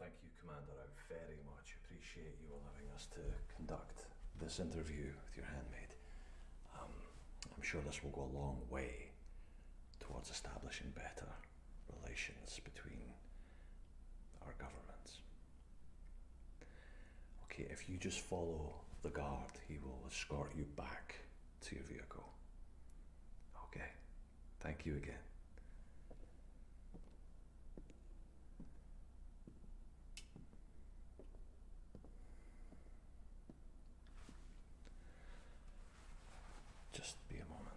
Thank you, Commander. I very much appreciate you allowing us to conduct this interview with your handmaid. I'm sure this will go a long way towards establishing better relations between our governments. Okay, if you just follow the guard, he will escort you back to your vehicle. Okay, thank you again. Just be a moment.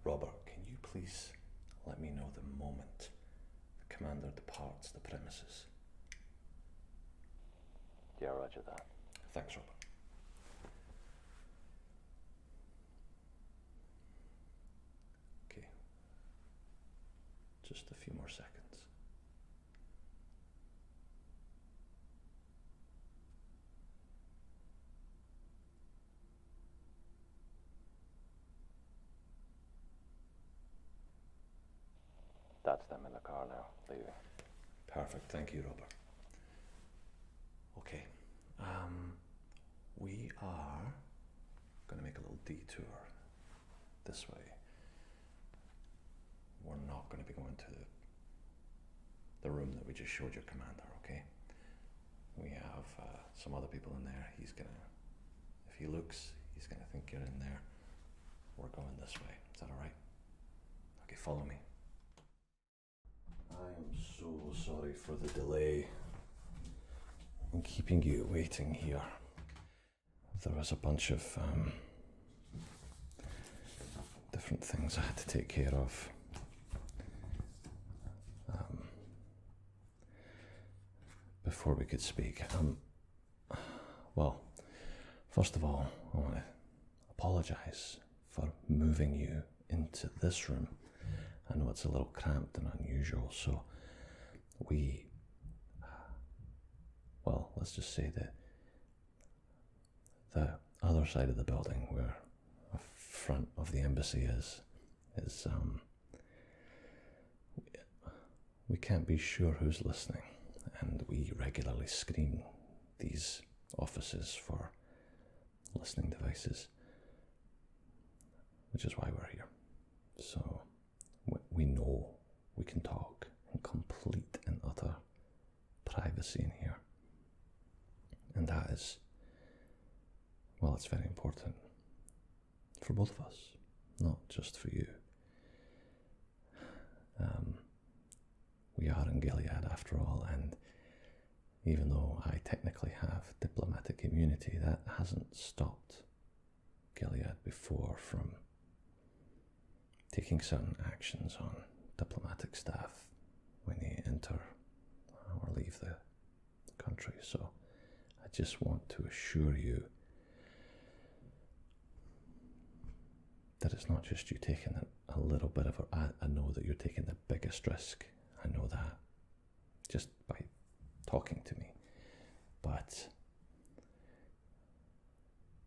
Robert, can you please let me know the moment the commander departs the premises? Yeah, roger that. Thanks, Robert. Okay. Just a few more seconds. That's them in the car now, leaving. Perfect, thank you, Robert. Okay, we are going to make a little detour this way. We're not going to be going to the room that we just showed your commander, okay? We have some other people in there. He's going to, if he looks, he's going to think you're in there. We're going this way. Is that all right? Okay, follow me. I am so sorry for the delay in keeping you waiting here. There was a bunch of different things I had to take care of. Before we could speak. Well, first of all, I want to apologise for moving you into this room. I know it's a little cramped and unusual, so well, let's just say that the other side of the building where the front of the embassy is we can't be sure who's listening, and we regularly screen these offices for listening devices, which is why we're here. So we know we can talk in complete and utter privacy in here. And that is, well, it's very important for both of us, not just for you. We are in Gilead after all, and even though I technically have diplomatic immunity, that hasn't stopped Gilead before from taking certain actions on diplomatic staff when they enter or leave the country. So I just want to assure you that it's not just you taking a little bit of I know that you're taking the biggest risk. I know that just by talking to me. But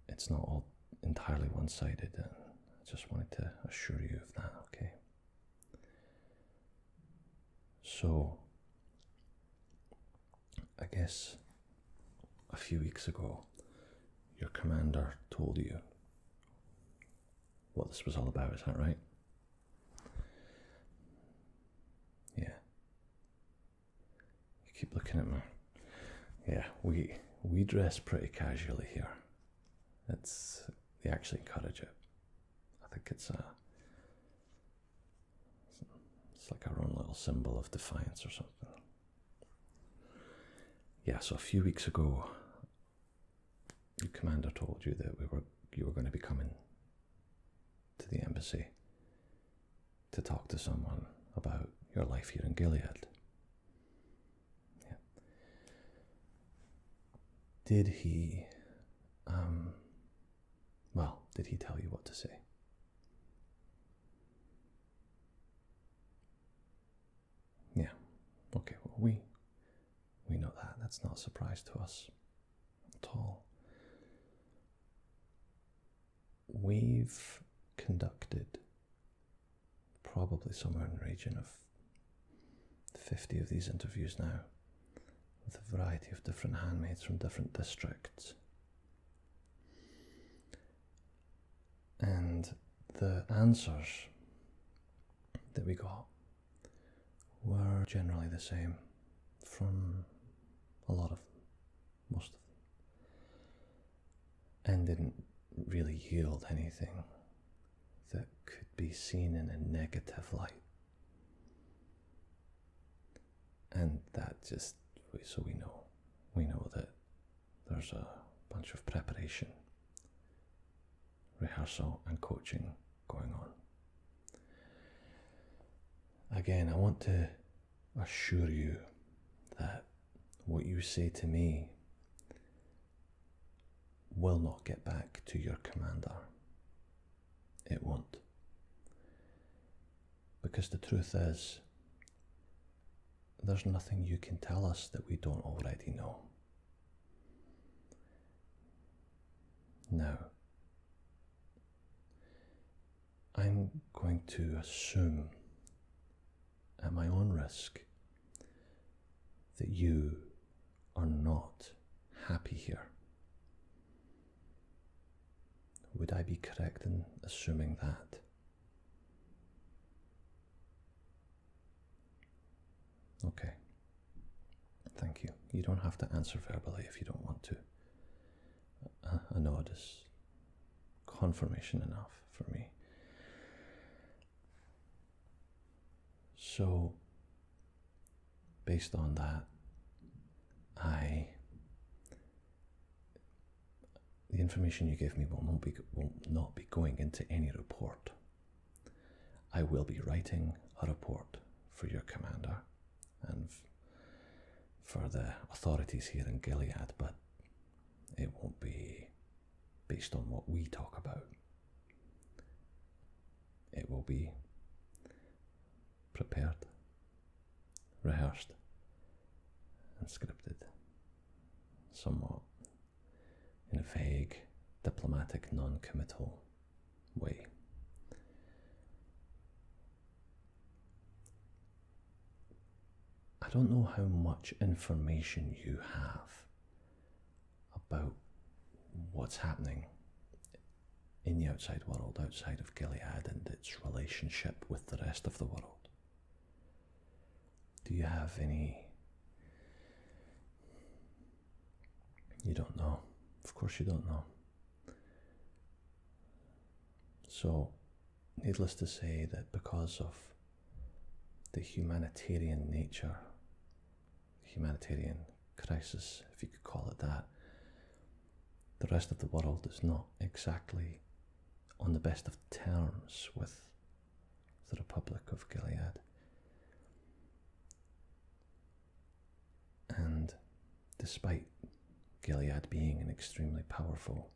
it's not all entirely one-sided, and I just wanted to assure you of that, okay? So, I guess a few weeks ago, your commander told you what this was all about, is that right? Yeah. You keep looking at me. Yeah, we dress pretty casually here. They actually encourage it. I think it's like our own little symbol of defiance or something. Yeah, so a few weeks ago, your commander told you that you were going to be coming to the embassy to talk to someone about your life here in Gilead. Yeah. Did he, did he tell you what to say? Yeah, okay, well, we know that. That's not a surprise to us at all. We've conducted probably somewhere in the region of 50 of these interviews now, with a variety of different handmaids from different districts. And the answers that we got were generally the same from a lot of them, most of them, and didn't really yield anything that could be seen in a negative light. And that just, so we know that there's a bunch of preparation, rehearsal and coaching going on. Again, I want to assure you that what you say to me will not get back to your commander. It won't. Because the truth is, there's nothing you can tell us that we don't already know. Now, I'm going to assume, at my own risk, that you are not happy here. Would I be correct in assuming that? Okay. Thank you. You don't have to answer verbally if you don't want to. I know it is confirmation enough for me. So, based on that, the information you gave me will not be going into any report. I will be writing a report for your commander and for the authorities here in Gilead, but it won't be based on what we talk about. It will be prepared, rehearsed, and scripted, somewhat in a vague, diplomatic, non-committal way. I don't know how much information you have about what's happening in the outside world, outside of Gilead, and its relationship with the rest of the world. Do you have any? You don't know. Of course you don't know. So, needless to say that because of the humanitarian nature, humanitarian crisis, if you could call it that, the rest of the world is not exactly on the best of terms with the Republic of Gilead. And despite Gilead being an extremely powerful,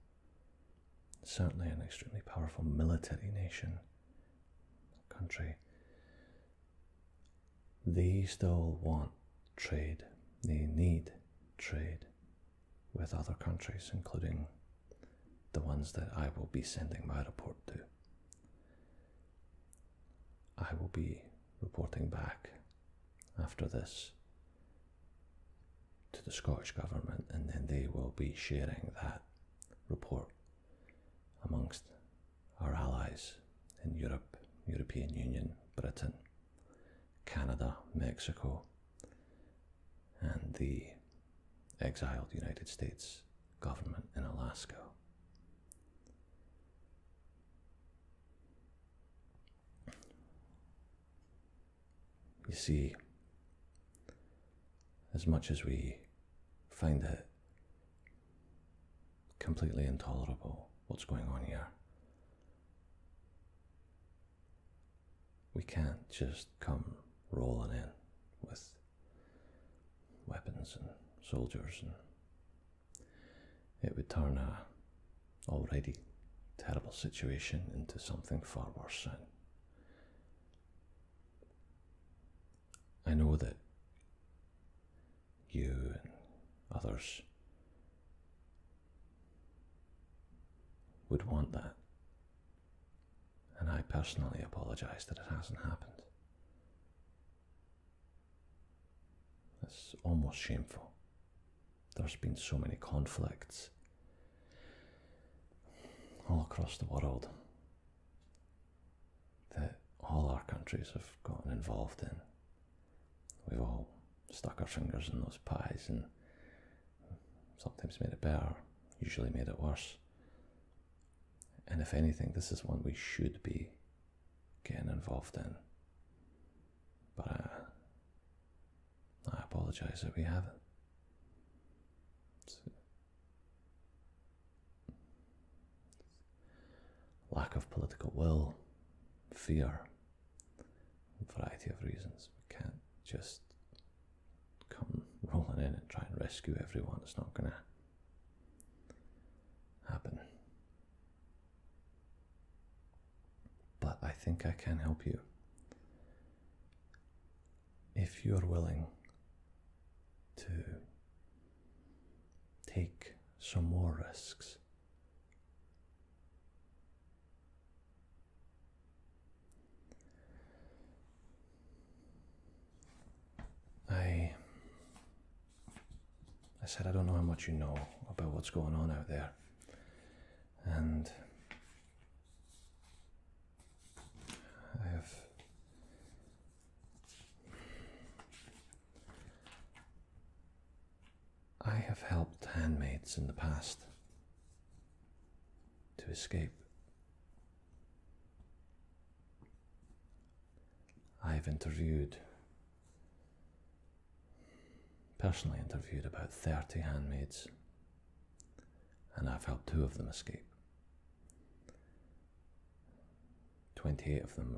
certainly an extremely powerful military nation, country, they still want trade. They need trade with other countries, including the ones that I will be sending my report to. I will be reporting back after this to the Scottish government, and then they will be sharing that report amongst our allies in Europe, European Union, Britain, Canada, Mexico, and the exiled United States government in Alaska. You see, as much as we find it completely intolerable what's going on here, we can't just come rolling in with weapons and soldiers, and it would turn a already terrible situation into something far worse soon. I know that you and others would want that, and I personally apologise that it hasn't happened. It's almost shameful. There's been so many conflicts all across the world that all our countries have gotten involved in. We've all stuck our fingers in those pies and sometimes made it better, usually made it worse. And if anything, this is one we should be getting involved in. But I apologise that we haven't. It's lack of political will, fear, a variety of reasons. We can't just come rolling in and try and rescue everyone. It's not going to happen. But I think I can help you. If you're willing to take some more risks. I said I don't know how much you know about what's going on out there, and I have helped handmaids in the past to escape. I've personally interviewed about 30 handmaids, and I've helped 2 of them escape. 28 of them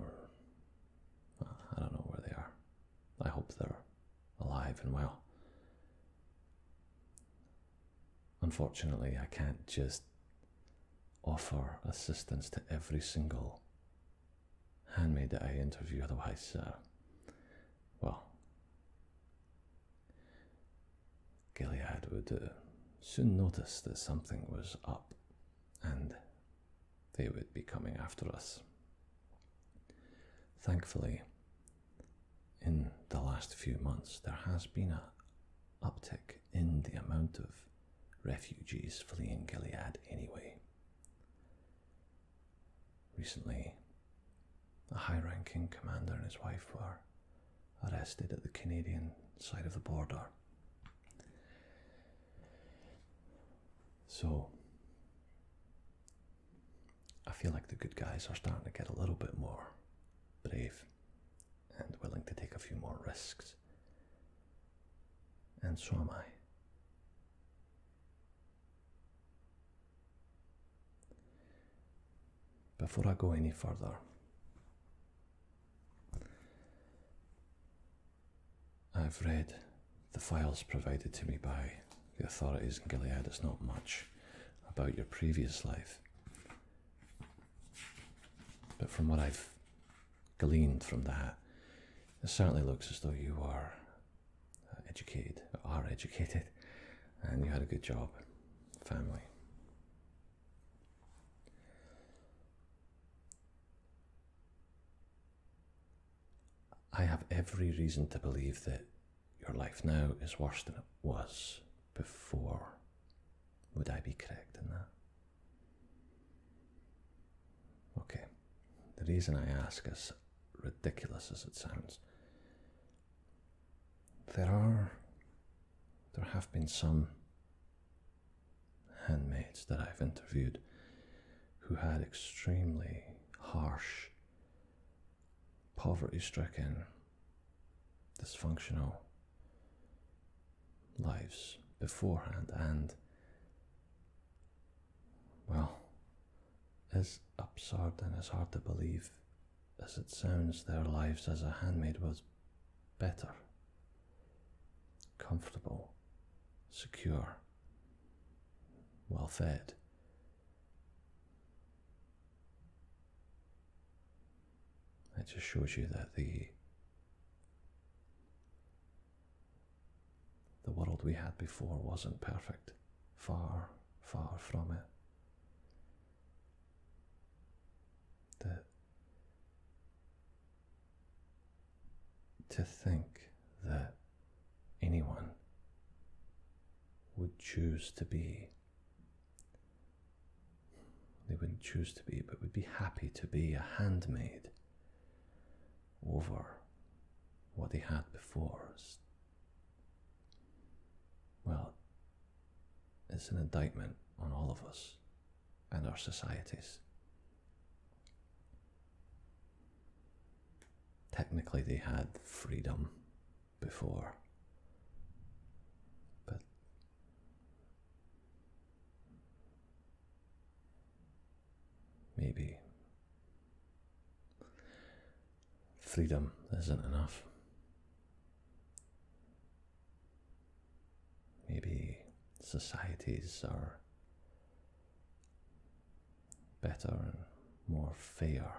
are, I don't know where they are. I hope they're alive and well. Unfortunately, I can't just offer assistance to every single handmaid that I interview, otherwise, Gilead would soon notice that something was up and they would be coming after us. Thankfully, in the last few months, there has been an uptick in the amount of refugees fleeing Gilead anyway. Recently, a high-ranking commander and his wife were arrested at the Canadian side of the border. So, I feel like the good guys are starting to get a little bit more brave and willing to take a few more risks. And so am I. Before I go any further, I've read the files provided to me by the authorities in Gilead. It's not much about your previous life, but from what I've gleaned from that, it certainly looks as though you are educated, and you had a good job, family. I have every reason to believe that your life now is worse than it was before. Would I be correct in that? Okay. The reason I ask, as ridiculous as it sounds, there have been some handmaids that I've interviewed who had extremely harsh, poverty-stricken, dysfunctional lives beforehand, and, well, as absurd and as hard to believe as it sounds, their lives as a handmaid was better, comfortable, secure, well fed. It just shows you that the world we had before wasn't perfect. Far, far from it. To think that anyone would choose to be. They wouldn't choose to be, but would be happy to be a handmaid over what they had before. Well, it's an indictment on all of us and our societies. Technically, they had freedom before, but maybe freedom isn't enough. Maybe societies are better and more fair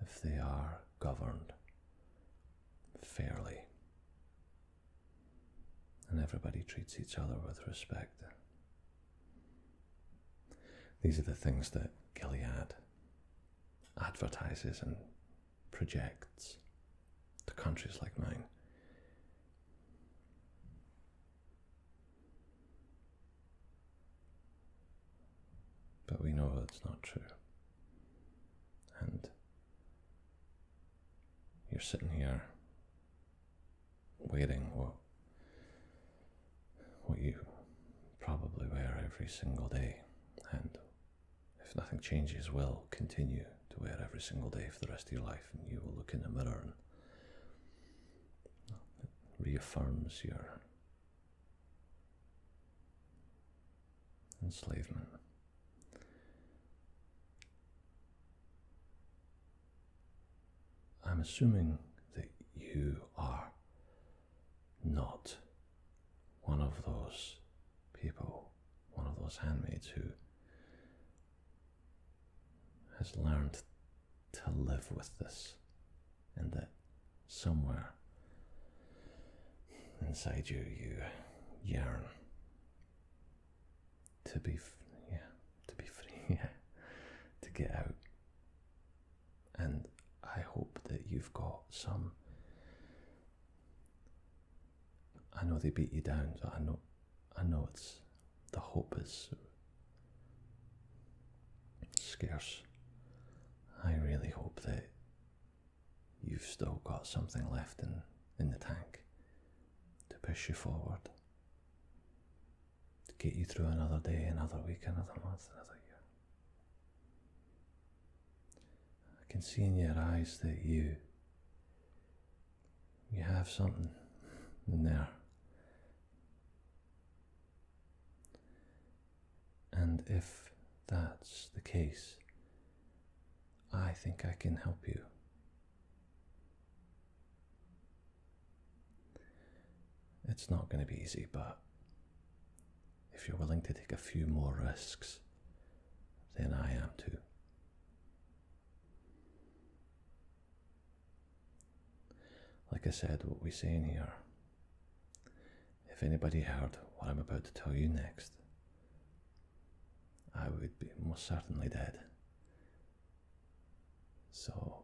if they are governed fairly and everybody treats each other with respect. These are the things that Gilead advertises and projects to countries like mine. But we know it's not true. And you're sitting here wearing what you probably wear every single day, and if nothing changes, will continue to wear every single day for the rest of your life, and you will look in the mirror and it reaffirms your enslavement. I'm assuming that you are not one of those people, one of those handmaids who has learned to live with this, and that somewhere inside you, you yearn to be free, to get out. And I hope that you've got some. I know they beat you down, so I know it's, the hope is scarce. I really hope that you've still got something left in the tank to push you forward, to get you through another day, another week, another month, another year. I can see in your eyes that you have something in there. And if that's the case, I think I can help you. It's not going to be easy, but if you're willing to take a few more risks, then I am too. Like I said, what we say in here, if anybody heard what I'm about to tell you next, I would be most certainly dead. So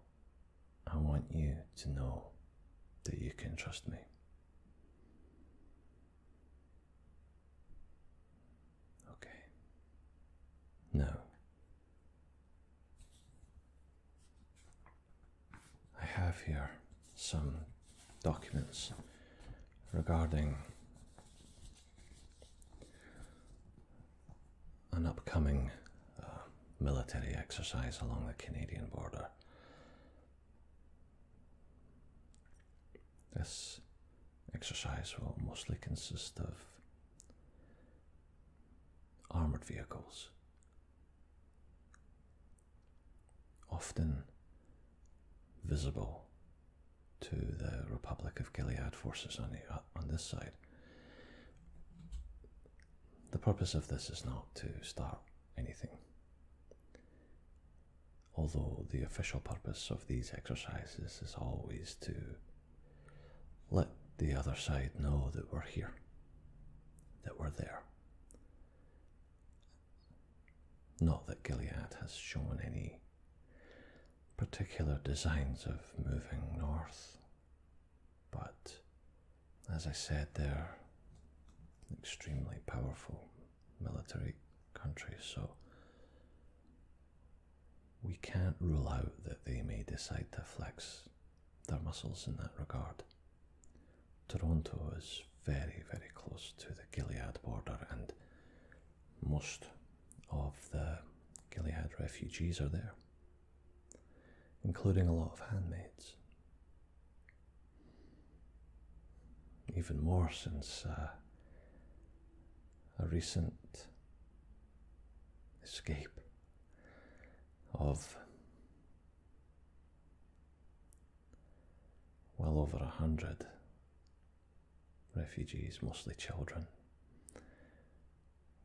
I want you to know that you can trust me. Okay. Now, I have here some documents regarding an upcoming military exercise along the Canadian border. This exercise will mostly consist of armoured vehicles, often visible to the Republic of Gilead forces on this side. The purpose of this is not to start anything, although the official purpose of these exercises is always to let the other side know that we're here, that we're there. Not that Gilead has shown any particular designs of moving north, but as I said, they're extremely powerful military country, so we can't rule out that they may decide to flex their muscles in that regard. Toronto is very, very close to the Gilead border, and most of the Gilead refugees are there, including a lot of handmaids. Even more since a recent escape of well over 100 refugees, mostly children,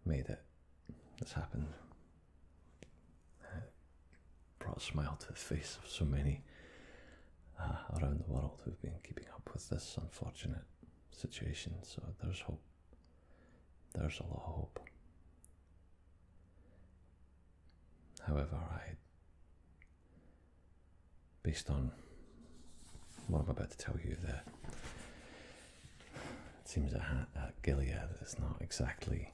made it. This happened. Brought a smile to the face of so many around the world who've been keeping up with this unfortunate situation, so there's hope. There's a lot of hope. However, based on what I'm about to tell you, that it seems that Gilead is not exactly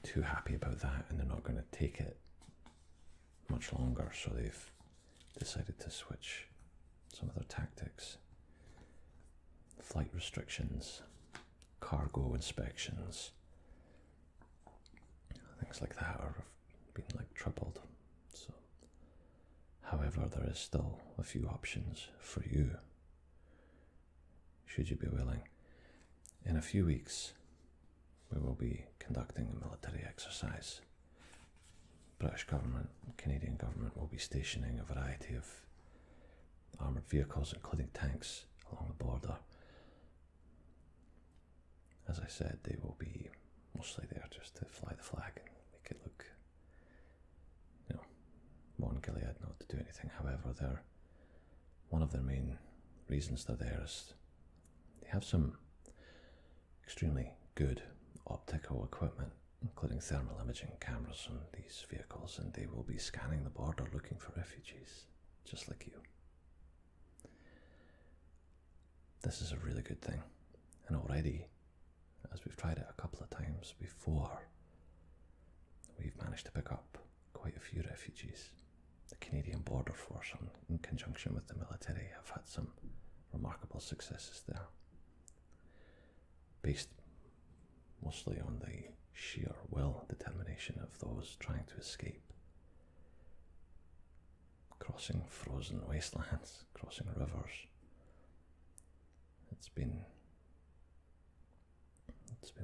too happy about that, and they're not going to take it much longer, so they've decided to switch some of their tactics. Flight restrictions, cargo inspections, things like that are being tripled. So, however, there is still a few options for you, should you be willing. In a few weeks, we will be conducting a military exercise. British government, Canadian government will be stationing a variety of armoured vehicles, including tanks, along the border. As I said, they will be mostly there just to fly the flag and make it look, want Gilead not to do anything. However, one of their main reasons they're there is they have some extremely good optical equipment, including thermal imaging cameras on these vehicles, and they will be scanning the border looking for refugees, just like you. This is a really good thing, and already, as we've tried it a couple of times before, we've managed to pick up quite a few refugees. The Canadian Border Force, in conjunction with the military, have had some remarkable successes there, based mostly on the sheer will, determination of those trying to escape, crossing frozen wastelands, crossing rivers. It's been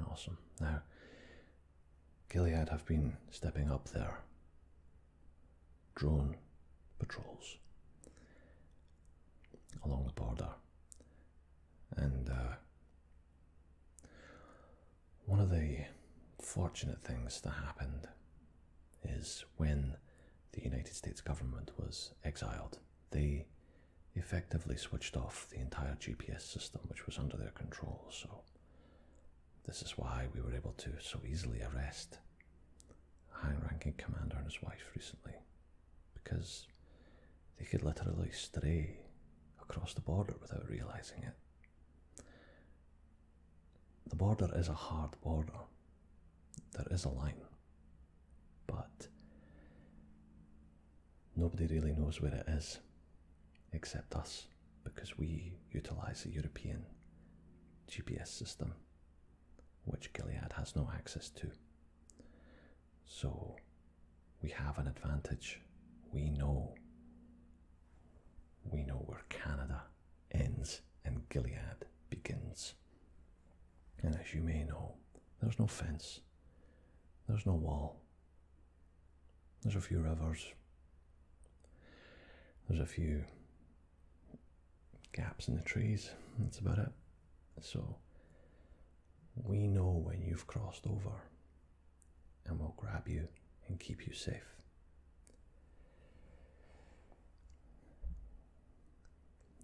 awesome. Now, Gilead have been stepping up their drone patrols along the border, and one of the fortunate things that happened is when the United States government was exiled, they effectively switched off the entire GPS system which was under their control. So this is why we were able to so easily arrest a high-ranking commander and his wife recently, because they could literally stray across the border without realizing it. The border is a hard border. There is a line, but nobody really knows where it is except us, because we utilize the European GPS system, which Gilead has no access to. So we have an advantage. We know where Canada ends and Gilead begins. And as you may know, there's no fence, there's no wall, there's a few rivers, there's a few gaps in the trees, that's about it. So we know when you've crossed over, and we'll grab you and keep you safe.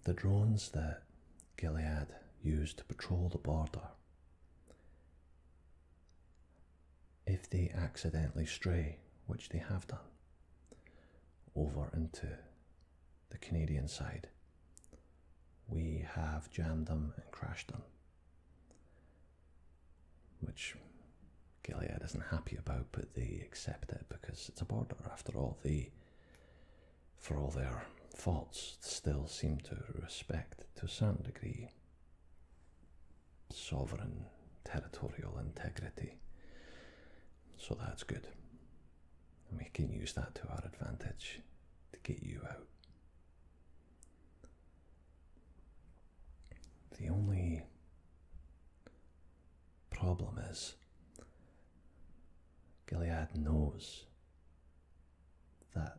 The drones that Gilead used to patrol the border, if they accidentally stray, which they have done, over into the Canadian side, we have jammed them and crashed them. which Gilead isn't happy about, but they accept it because it's a border. After all, they, for all their faults, still seem to respect, to a certain degree, sovereign territorial integrity. So that's good. And we can use that to our advantage to get you out. The only problem is Gilead knows that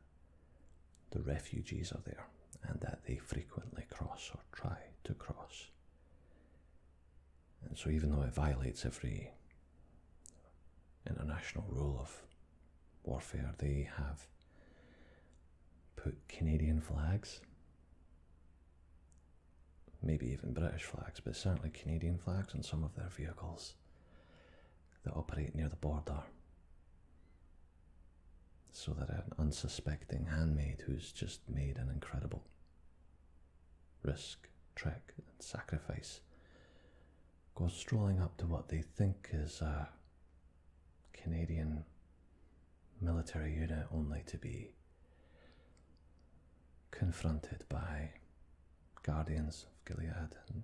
the refugees are there and that they frequently cross or try to cross. And so even though it violates every international rule of warfare, they have put Canadian flags, maybe even British flags, but certainly Canadian flags on some of their vehicles that operate near the border, so that an unsuspecting handmaid who's just made an incredible risk, trek, and sacrifice goes strolling up to what they think is a Canadian military unit, only to be confronted by guardians of Gilead and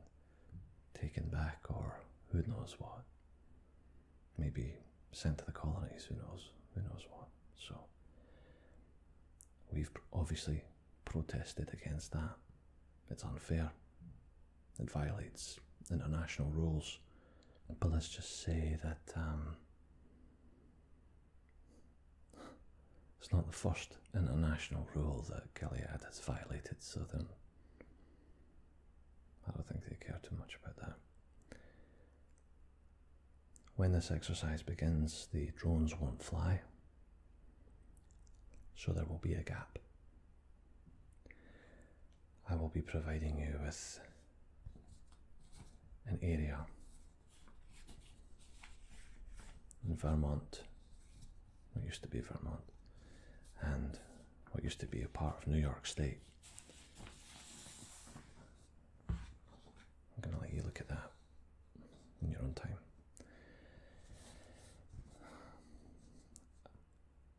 taken back, or who knows what. Maybe sent to the colonies, who knows what. So we've obviously protested against that. It's unfair. It violates international rules. But let's just say that it's not the first international rule that Gilead has violated, so then I don't think they care too much about that. When this exercise begins, the drones won't fly, so there will be a gap. I will be providing you with an area in Vermont, what used to be Vermont, and what used to be a part of New York State. I'm going to let you look at that in your own time.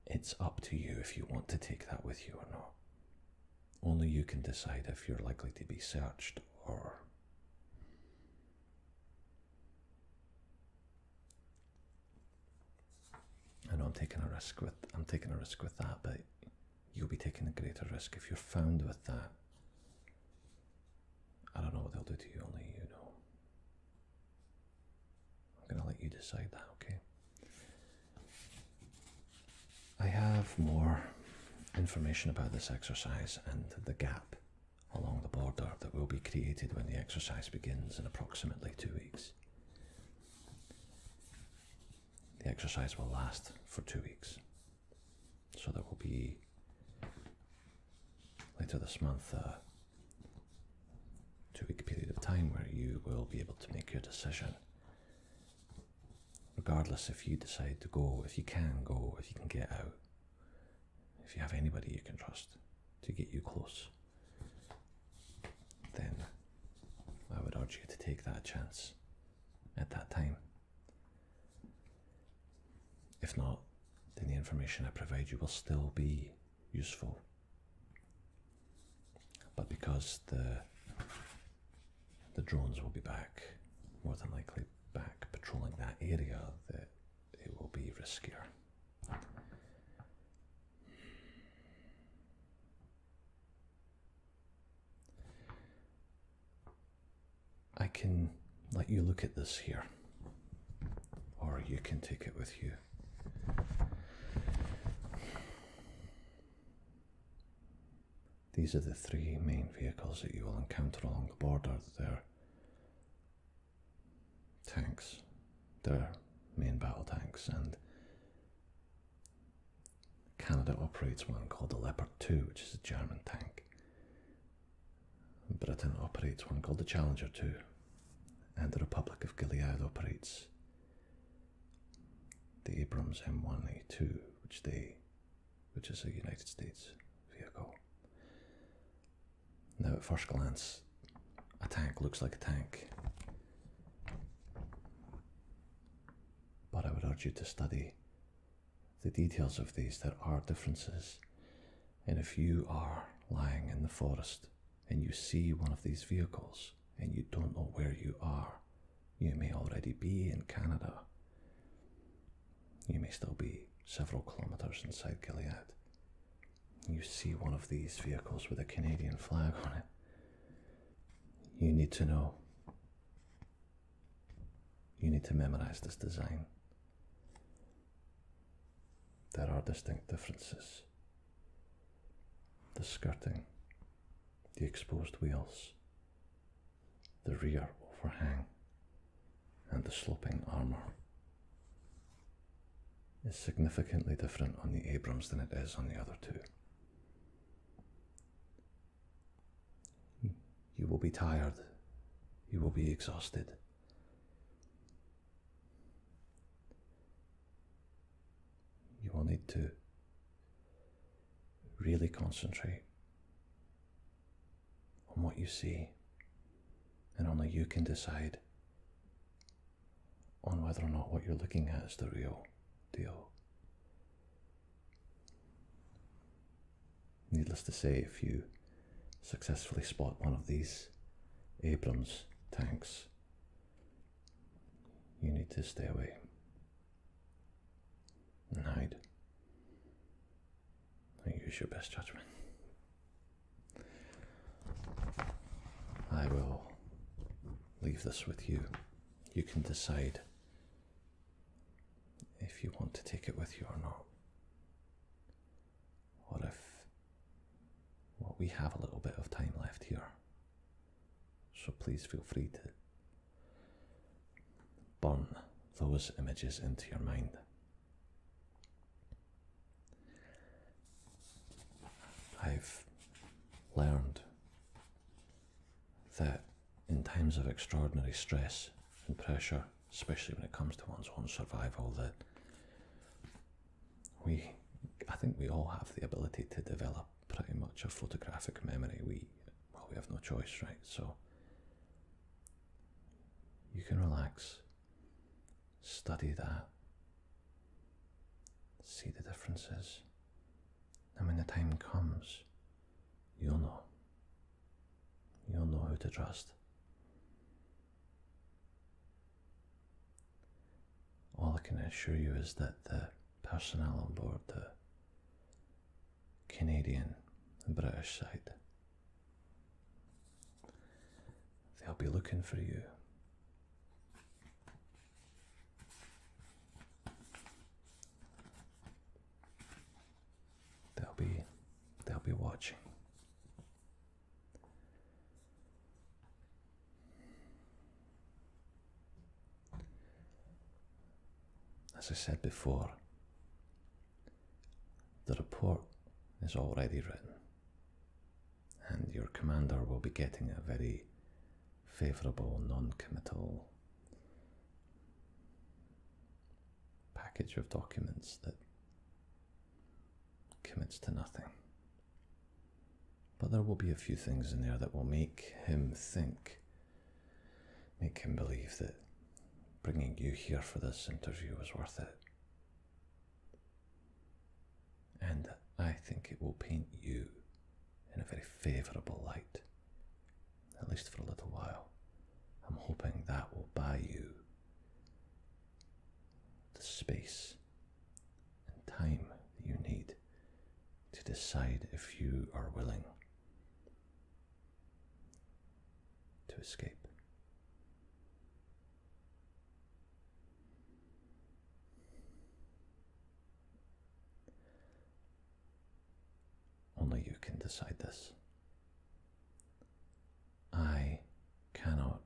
It's up to you if you want to take that with you or not. Only you can decide if you're likely to be searched or I know I'm taking a risk with that, but you'll be taking a greater risk if you're found with that. I don't know what they'll do to you, only you know. I'm going to let you decide that, okay? I have more information about this exercise and the gap along the border that will be created when the exercise begins in approximately 2 weeks. The exercise will last for 2 weeks. So there will be, later this month, a 2-week period of time where you will be able to make your decision. Regardless if you decide to go, if you can go, if you can get out, if you have anybody you can trust to get you close, then I would urge you to take that chance at that time. If not, then the information I provide you will still be useful. But because the drones will be back, more than likely back patrolling that area, that it will be riskier. I can let you look at this here, or you can take it with you. These are the 3 main vehicles that you will encounter along the border. They're tanks. They're main battle tanks, and Canada operates one called the Leopard 2, which is a German tank. Britain operates one called the Challenger 2, and the Republic of Gilead operates the Abrams M1A2, which is a United States vehicle. Now, at first glance, a tank looks like a tank. urge you to study the details of these. There are differences, and if you are lying in the forest and you see one of these vehicles and you don't know where you are, you may already be in Canada. You may still be several kilometers inside Gilead. You see one of these vehicles with a Canadian flag on it. You need to know. You need to memorize this design. There are distinct differences. The skirting, the exposed wheels, the rear overhang, and the sloping armour is significantly different on the Abrams than it is on the other two. You will be tired. You will be exhausted. You will need to really concentrate on what you see, and only you can decide on whether or not what you're looking at is the real deal. Needless to say, if you successfully spot one of these Abrams tanks, you need to stay away and hide and use your best judgment. I will leave this with you. You can decide if you want to take it with you or not. Or if, well, we have a little bit of time left here, so please feel free to burn those images into your mind. I've learned that in times of extraordinary stress and pressure, especially when it comes to one's own survival, that I think we all have the ability to develop pretty much a photographic memory. We have no choice, right? So you can relax, study that, see the differences, and when the time comes, you'll know. You'll know who to trust. All I can assure you is that the personnel on board the Canadian and British side, they'll be looking for you. They'll be watching. As I said before, the report is already written, and your commander will be getting a very favourable, non-committal package of documents that commits to nothing. But there will be a few things in there that will make him think, make him believe that bringing you here for this interview was worth it. And I think it will paint you in a very favourable light, at least for a little while. I'm hoping that will buy you the space and time that you need to decide if you are willing to escape. Only you can decide this. I cannot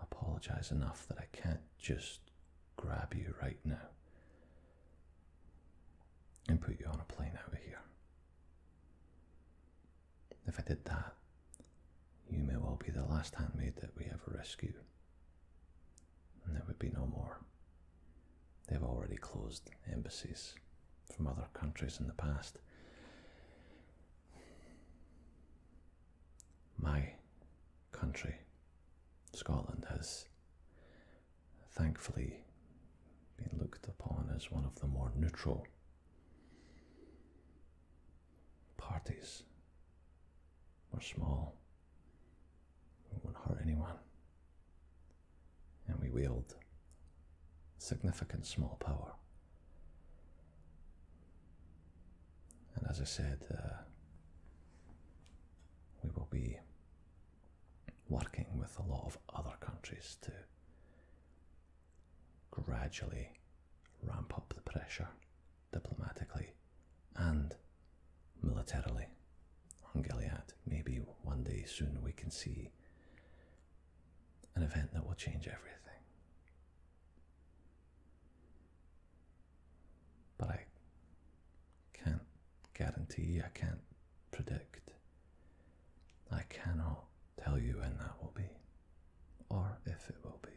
apologize enough that I can't just grab you right now and put you on a plane out of here. If I did that, you may well be the last handmaid that we ever rescue, and there would be no more. They've already closed embassies from other countries in the past. My country, Scotland, has thankfully been looked upon as one of the more neutral parties. We're small, we won't hurt anyone, and we wield significant small power. And as I said, we will be working with a lot of other countries to gradually ramp up the pressure diplomatically and militarily on Gilead. Maybe one day soon we can see an event that will change everything. But I can't guarantee, I can't predict. I cannot tell you when that will be, or if it will be.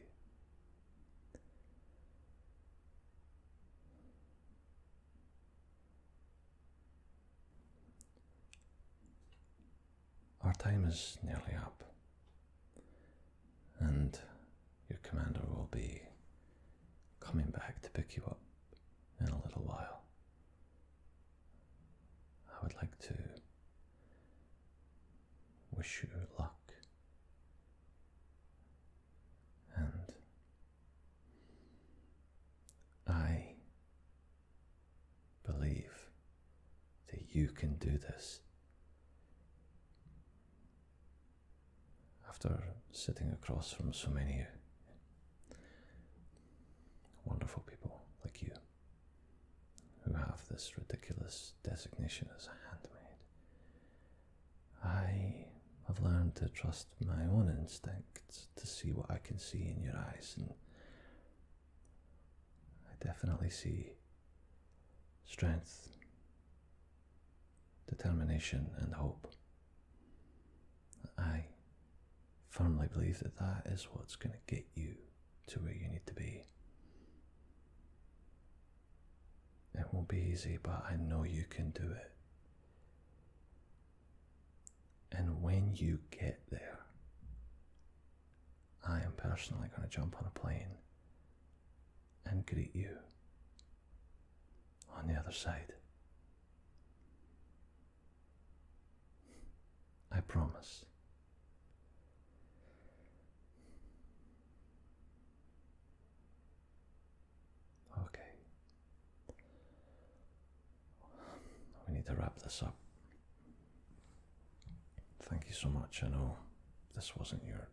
Our time is nearly up, and your commander will be coming back to pick you up in a little while. I would like to wish you luck, and I believe that you can do this. After sitting across from so many wonderful people like you, who have this ridiculous designation as a handmaid, I have learned to trust my own instincts to see what I can see in your eyes, and I definitely see strength, determination, and hope. I firmly believe that that is what's going to get you to where you need to be. It won't be easy, but I know you can do it. And when you get there, I am personally going to jump on a plane and greet you on the other side. I promise. Okay. We need to wrap this up. Thank you so much. I know this wasn't your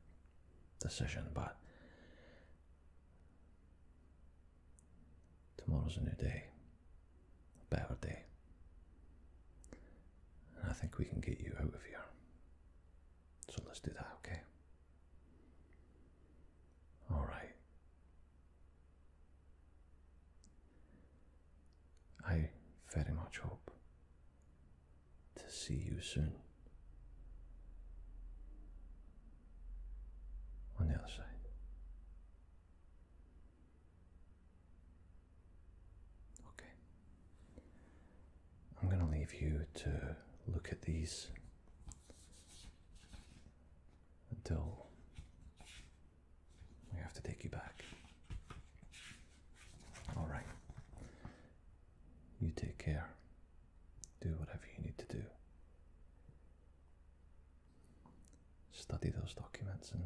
decision, but tomorrow's a new day, a better day. And I think we can get you out of here. So let's do that, okay? All right. I very much hope to see you soon on the other side. Okay. I'm going to leave you to look at these until we have to take you back. All right. You take care. Do whatever you need to do. Study those documents and